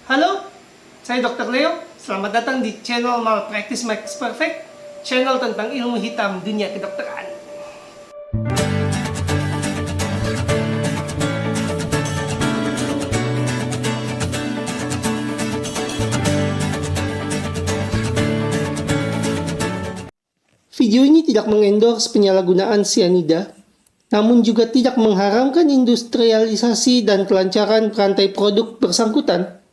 Halo, saya Dr. Leo. Selamat datang di channel Malpractice Makes Perfect, channel tentang ilmu hitam dunia kedokteran. Video ini tidak mengendorse penyalahgunaan sianida, namun juga tidak mengharamkan industrialisasi dan kelancaran rantai produk bersangkutan.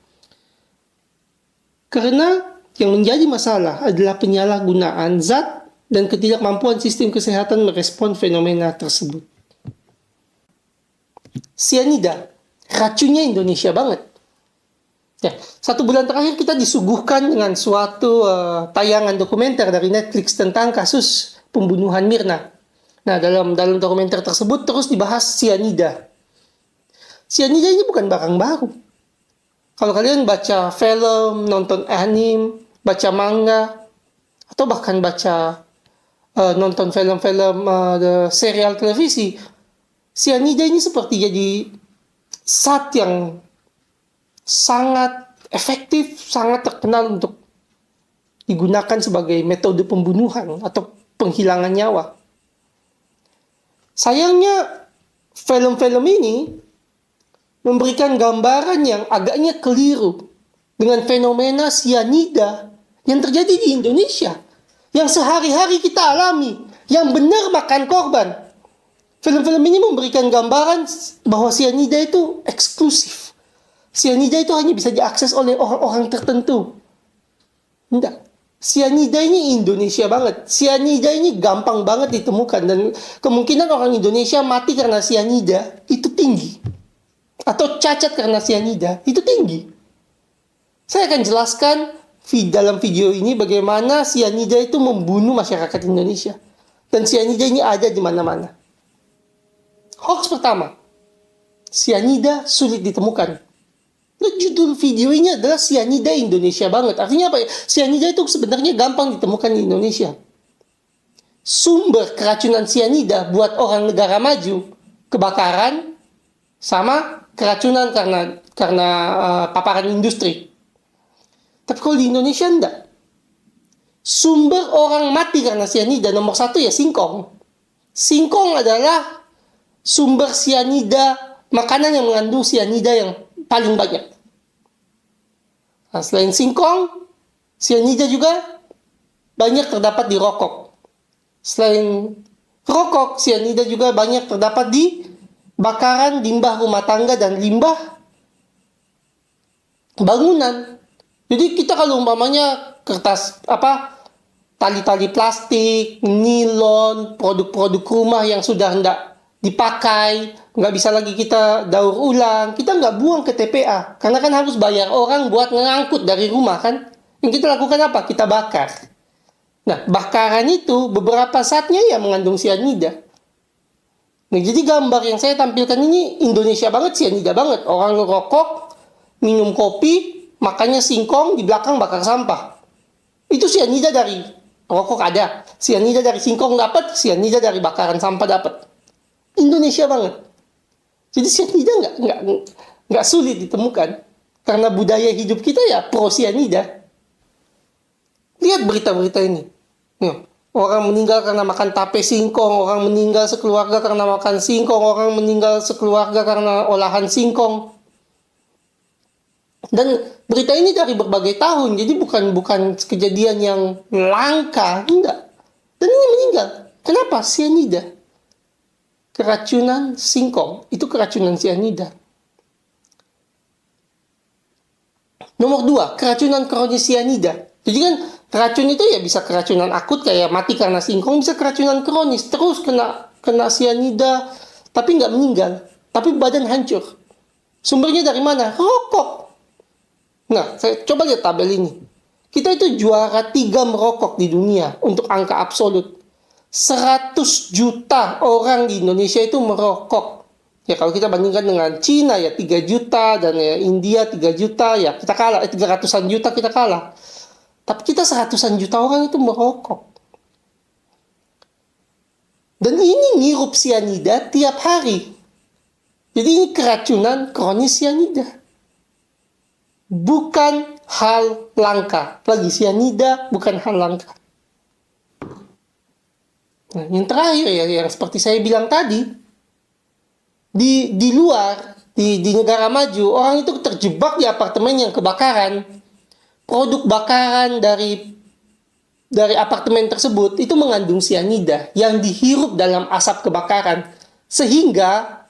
Karena yang menjadi masalah adalah penyalahgunaan zat dan ketidakmampuan sistem kesehatan merespon fenomena tersebut. Sianida, racunnya Indonesia banget. Ya, 1 bulan terakhir kita disuguhkan dengan suatu tayangan dokumenter dari Netflix tentang kasus pembunuhan Mirna. Nah, dalam dokumenter tersebut terus dibahas sianida. Sianida ini bukan barang baru. Kalau kalian baca film, nonton anime, baca manga, atau bahkan baca nonton film-film serial televisi, sianida ini seperti jadi zat yang sangat efektif, sangat terkenal untuk digunakan sebagai metode pembunuhan atau penghilangan nyawa. Sayangnya, film-film ini memberikan gambaran yang agaknya keliru dengan fenomena sianida yang terjadi di Indonesia, yang sehari-hari kita alami, yang benar makan korban. Film-film ini memberikan gambaran bahwa sianida itu eksklusif. Sianida itu hanya bisa diakses oleh orang-orang tertentu. Tidak. Sianida ini Indonesia banget. Sianida ini gampang banget ditemukan, dan kemungkinan orang Indonesia mati karena sianida itu tinggi. Atau cacat karena sianida itu tinggi. Saya akan jelaskan dalam video ini bagaimana sianida itu membunuh masyarakat Indonesia. Dan sianida ini ada di mana-mana. Hoax pertama, sianida sulit ditemukan. Nah, judul video ini adalah sianida Indonesia banget. Artinya apa ya? Sianida itu sebenarnya gampang ditemukan di Indonesia. Sumber keracunan sianida buat orang negara maju, kebakaran, sama keracunan karena paparan industri. Tapi kalau di Indonesia enggak. Sumber orang mati karena sianida nomor 1 ya singkong. Singkong adalah sumber sianida, makanan yang mengandung sianida yang paling banyak. Nah, selain singkong, sianida juga banyak terdapat di rokok. Selain rokok, sianida juga banyak terdapat di bakaran limbah rumah tangga dan limbah bangunan. Jadi kita kalau umpamanya kertas tali-tali plastik, nilon, produk-produk rumah yang sudah hendak dipakai, nggak bisa lagi kita daur ulang, kita nggak buang ke TPA, karena kan harus bayar orang buat ngangkut dari rumah kan. Yang kita lakukan apa? Kita bakar. Nah, bakaran itu beberapa zatnya ya mengandung sianida. Nah, jadi gambar yang saya tampilkan ini Indonesia banget, sianida banget. Orang ngerokok, minum kopi, makannya singkong, di belakang bakar sampah. Itu sianida dari rokok ada, sianida dari singkong dapat, sianida dari bakaran sampah dapat. Indonesia banget. Jadi sianida nggak sulit ditemukan, karena budaya hidup kita ya pro sianida. Lihat berita-berita ini. Orang meninggal karena makan tape singkong, orang meninggal sekeluarga karena makan singkong, orang meninggal sekeluarga karena olahan singkong. Dan berita ini dari berbagai tahun, jadi bukan kejadian yang langka, enggak. Dan ini meninggal. Kenapa? Sianida. Keracunan singkong, itu keracunan sianida. Nomor 2, keracunan kronis sianida. Jadi kan racun itu ya bisa keracunan akut kayak mati karena singkong, bisa keracunan kronis terus kena sianida tapi nggak meninggal, tapi badan hancur. Sumbernya dari mana? Rokok. Nah, saya coba lihat tabel ini. Kita itu juara 3 merokok di dunia untuk angka absolut. 100 juta orang di Indonesia itu merokok. Ya kalau kita bandingkan dengan Cina ya 3 juta dan ya India 3 juta ya kita kalah, 300-an juta kita kalah. Tapi kita 100-an juta orang itu merokok. Dan ini ngirup sianida tiap hari. Jadi ini keracunan kronis sianida. bukan hal langka. Lagi sianida bukan hal langka. Nah, yang terakhir ya, yang seperti saya bilang tadi, di luar, di negara maju, orang itu terjebak di apartemen yang kebakaran. Produk bakaran dari apartemen tersebut itu mengandung sianida yang dihirup dalam asap kebakaran, sehingga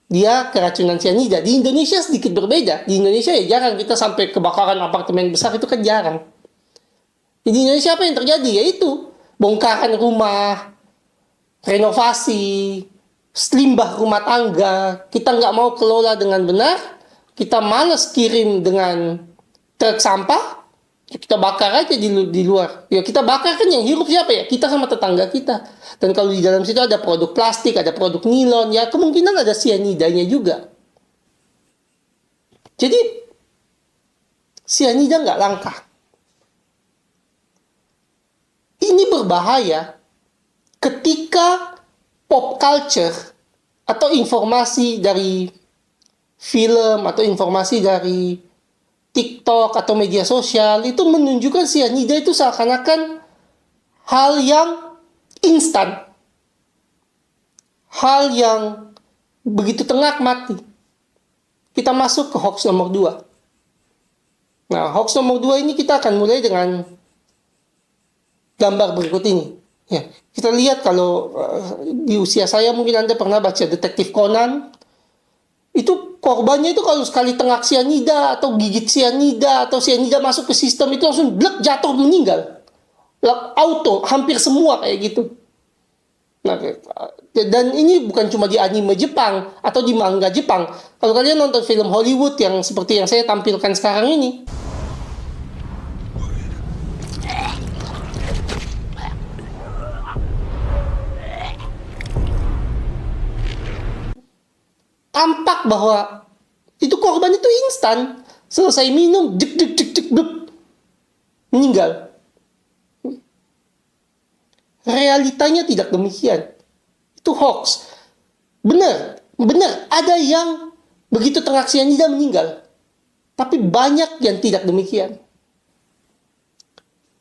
dia keracunan sianida. Di Indonesia sedikit berbeda. Di Indonesia ya jarang kita sampai kebakaran apartemen besar, itu kan jarang. Di Indonesia apa yang terjadi? Yaitu bongkaran rumah, renovasi, limbah rumah tangga, kita nggak mau kelola dengan benar, kita males kirim dengan truk sampah, ya kita bakar aja di luar. Ya kita bakar kan yang hirup siapa ya? Kita sama tetangga kita. Dan kalau di dalam situ ada produk plastik, ada produk nilon, ya kemungkinan ada sianidanya juga. Jadi sianida nggak langka. Ini berbahaya ketika pop culture atau informasi dari film atau informasi dari TikTok atau media sosial itu menunjukkan sianida itu seakan-akan hal yang instan. Hal yang begitu tengah mati. Kita masuk ke hoax nomor 2. Nah, hoax nomor 2 ini kita akan mulai dengan gambar berikut ini. Ya, kita lihat kalau di usia saya mungkin Anda pernah baca Detektif Conan. Itu korbannya itu kalau sekali tengak sianida atau gigit sianida atau sianida masuk ke sistem itu langsung blek jatuh meninggal. Auto, hampir semua kayak gitu. Nah, dan ini bukan cuma di anime Jepang atau di manga Jepang. Kalau kalian nonton film Hollywood yang seperti yang saya tampilkan sekarang ini, tampak bahwa itu korban itu instan, selesai minum jek jek jek jek bluk, meninggal. Realitanya tidak demikian. Itu hoax. Benar ada yang begitu tengah sianida meninggal. Tapi banyak yang tidak demikian.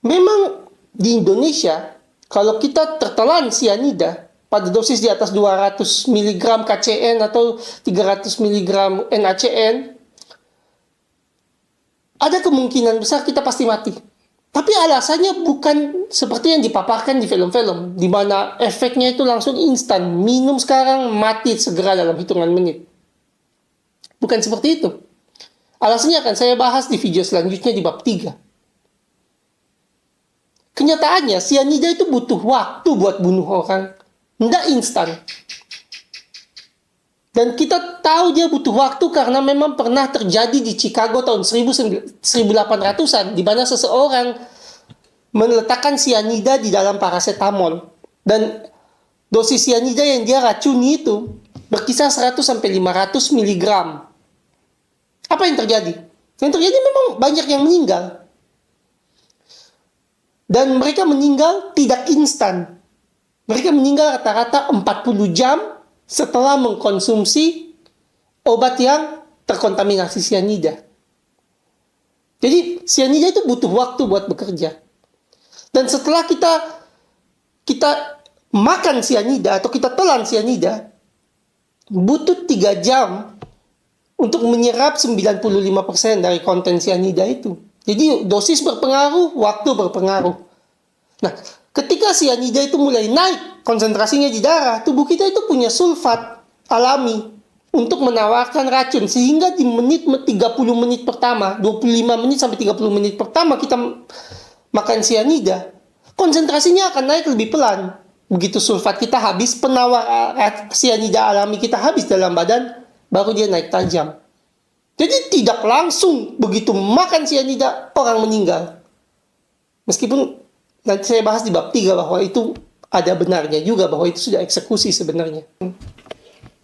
Memang di Indonesia kalau kita tertelan sianida pada dosis di atas 200 mg KCN atau 300 mg NaCN, ada kemungkinan besar kita pasti mati. Tapi alasannya bukan seperti yang dipaparkan di film-film, di mana efeknya itu langsung instan. Minum sekarang, mati segera dalam hitungan menit. Bukan seperti itu. Alasannya akan saya bahas di video selanjutnya di bab 3. Kenyataannya, sianida itu butuh waktu buat bunuh orang. Nggak instan. Dan kita tahu dia butuh waktu karena memang pernah terjadi di Chicago tahun 1800-an, di mana seseorang meletakkan sianida di dalam paracetamol. Dan dosis sianida yang dia racuni itu berkisar 100-500 mg. Apa yang terjadi? Yang terjadi memang banyak yang meninggal. Dan mereka meninggal tidak instan. Mereka meninggal rata-rata 40 jam setelah mengkonsumsi obat yang terkontaminasi sianida. Jadi sianida itu butuh waktu buat bekerja. Dan setelah kita makan sianida atau kita telan sianida, butuh 3 jam untuk menyerap 95% dari konten sianida itu. Jadi dosis berpengaruh, waktu berpengaruh. Nah, ketika sianida itu mulai naik konsentrasinya di darah, tubuh kita itu punya sulfat alami untuk menawarkan racun. Sehingga di 30 menit pertama, 25 menit sampai 30 menit pertama kita makan sianida, konsentrasinya akan naik lebih pelan. Begitu sulfat kita habis, penawar sianida alami kita habis dalam badan, baru dia naik tajam. Jadi tidak langsung begitu makan sianida, orang meninggal. Meskipun nanti saya bahas di bab 3 bahwa itu ada benarnya juga, bahwa itu sudah eksekusi sebenarnya.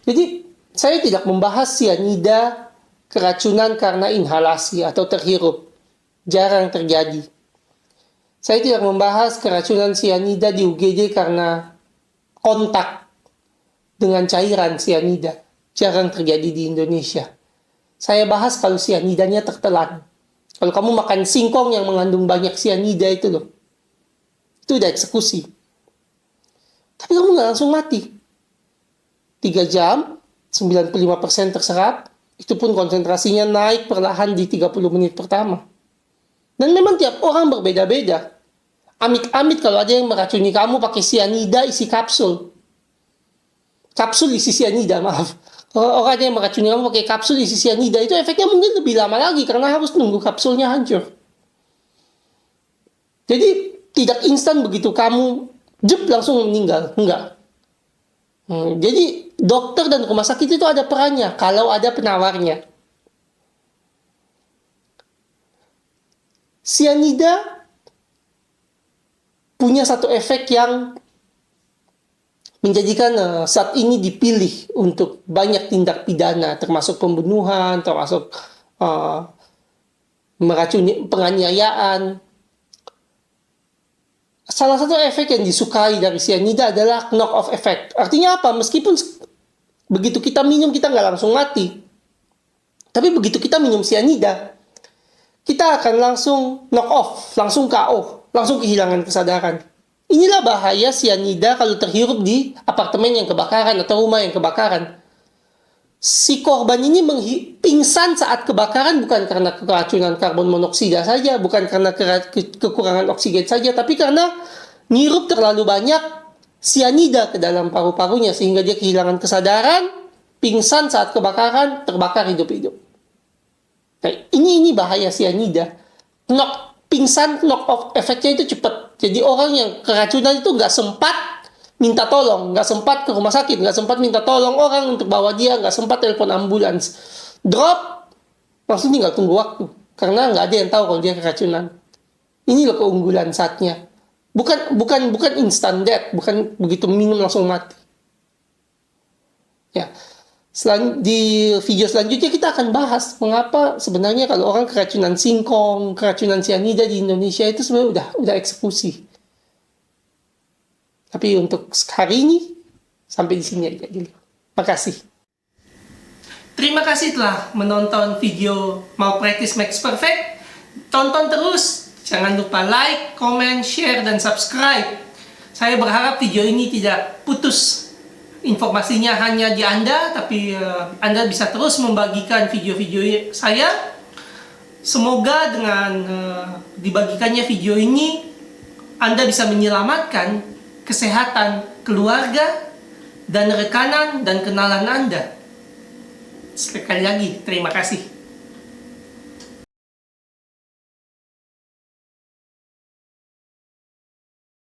Jadi saya tidak membahas sianida keracunan karena inhalasi atau terhirup. Jarang terjadi. Saya tidak membahas keracunan sianida di UGD karena kontak dengan cairan sianida. Jarang terjadi di Indonesia. Saya bahas kalau sianidanya tertelan. Kalau kamu makan singkong yang mengandung banyak cyanida itu loh, itu udah eksekusi. Tapi kamu nggak langsung mati. 3 jam, 95% terserap, itu pun konsentrasinya naik perlahan di 30 menit pertama. Dan memang tiap orang berbeda-beda. Amit-amit kalau ada yang meracuni kamu pakai cyanida isi kapsul. Kapsul isi cyanida, maaf. Kalau orang ada yang meracuni kamu pakai kapsul isi cyanida, itu efeknya mungkin lebih lama lagi karena harus nunggu kapsulnya hancur. Jadi tidak instan begitu kamu langsung meninggal, enggak. Jadi dokter dan rumah sakit itu ada perannya kalau ada penawarnya. Cyanida punya satu efek yang menjadikan saat ini dipilih untuk banyak tindak pidana, termasuk pembunuhan, termasuk meracuni, penganiayaan. Salah satu efek yang disukai dari cyanida adalah knock-off effect. Artinya apa? Meskipun begitu kita minum, kita nggak langsung mati. Tapi begitu kita minum cyanida, kita akan langsung knock-off, langsung KO, langsung kehilangan kesadaran. Inilah bahaya cyanida kalau terhirup di apartemen yang kebakaran atau rumah yang kebakaran. Si korban ini pingsan saat kebakaran bukan karena keracunan karbon monoksida saja, bukan karena kekurangan oksigen saja, tapi karena ngirup terlalu banyak cyanida ke dalam paru-parunya sehingga dia kehilangan kesadaran, pingsan saat kebakaran, terbakar hidup-hidup. Nah, ini bahaya cyanida. Pingsan, knock-off efeknya itu cepat. Jadi orang yang keracunan itu nggak sempat minta tolong, nggak sempat ke rumah sakit, nggak sempat minta tolong orang untuk bawa dia, nggak sempat telepon ambulans. Drop, langsung tinggal tunggu waktu. Karena nggak ada yang tahu kalau dia keracunan. Ini loh keunggulan saatnya. Bukan instant death, bukan begitu minum langsung mati. Ya. Di video selanjutnya kita akan bahas mengapa sebenarnya kalau orang keracunan singkong, keracunan cyanida di Indonesia itu sebenarnya udah eksekusi. Tapi untuk hari ini sampai di sini aja dulu. Makasih. Terima kasih telah menonton video Malpractice Makes Perfect. Tonton terus, jangan lupa like, comment, share, dan subscribe. Saya berharap video ini tidak putus. Informasinya hanya di Anda, tapi Anda bisa terus membagikan video-video saya. Semoga dengan dibagikannya video ini, Anda bisa menyelamatkan kesehatan keluarga dan rekanan dan kenalan Anda. Sekali lagi, terima kasih.